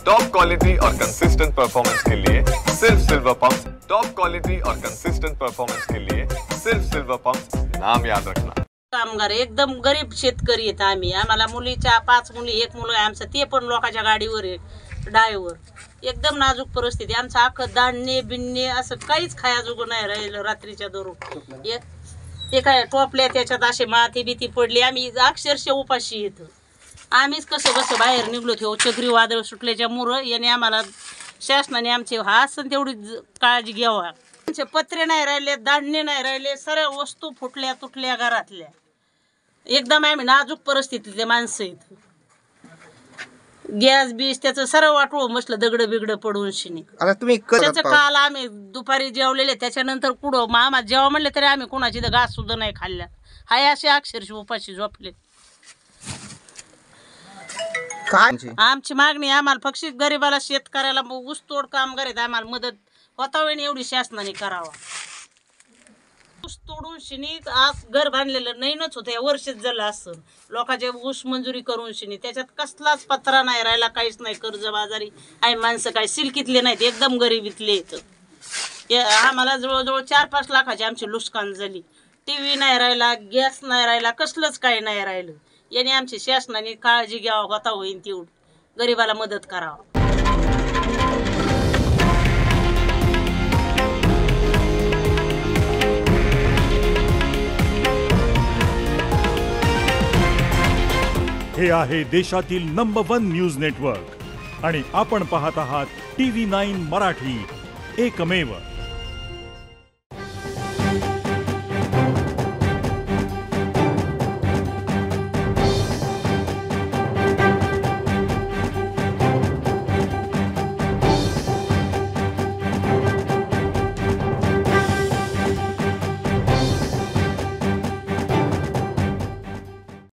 Top quality और consistent performance के लिए सिर्फ सिल्वर पंप्स। टॉप क्वालिटी और कंसिस्टेंट परफॉर्मेंस के लिए सिर्फ सिल्वर पंप्स, नाम याद रखना। कामगार एकदम गरीब शेतकरी आहेत आम्ही। आम्हाला मुलीच्या 5 मुली, 1 मुलगा आमचा, ते पण लोकांच्या गाडीवर आहे, ड्रायव्हर। एकदम नाजूक परिस्थिती। आमचं अख्खं धान्य बिन्ने असं काहीच खायाजोगं नाही राहिलं रात्रीच्या दरून। ते काय टोपल्या त्याच्यात असे माती भीती पडली, आम्ही अक्षरशः उपाशी येतो। आम्हीच कसं कसं बाहेर निघलो तेव्हा चक्रीवादळ सुटल्याच्या मुळं याने आम्हाला शासनाने आमचे हासन तेवढी काळजी घ्यावा। आमचे पत्रे नाही राहिले, धान्य नाही राहिले, सर्व वस्तू फुटल्या तुटल्या घरातल्या। एकदम आम्ही नाजूक परिस्थितीतले माणसं आहेत। गॅस बीस त्याचं सर्व वाटवं मसलं, दगड बिगड पडून शिनी। आता तुम्ही त्याचं काल आम्ही दुपारी जेवलेले, त्याच्यानंतर कुठं मामा जेव्हा म्हणले तरी आम्ही कोणाची तर घास सुद्धा नाही खाल्ल्या। हाय असे अक्षरशः उपाशी झोपले। आमची मागणी आम्हाला फक्त गरीबाला शेतकऱ्याला ऊसतोड कामगार आहेत, आम्हाला मदत होतावेळी एवढी शासनाने करावा। ऊस तोडून शिनी आज घर बांधलेलं नईनच होतं, या वर्षच झालं असं। लोकांचे ऊस मंजुरी करून शिनी त्याच्यात कसलाच पत्रा नाही राहिला, काहीच नाही। कर्जबाजारी आई माणसं काय सिलकीतले नाहीत, एकदम गरिबीतले आहेत। आम्हाला जवळजवळ 4-5 लाखाची आमची नुकसान झाली। TV नाही राहिला, गॅस नाही राहिला, कसलंच काही नाही राहिलं। याने आमची शासनाने काळजी घ्यावा, होता होईल तेवढी गरीबाला मदत करावा। हे आहे देशातील नंबर 1 न्यूज नेटवर्क आणि आपण पाहत आहात TV9 मराठी, एकमेव।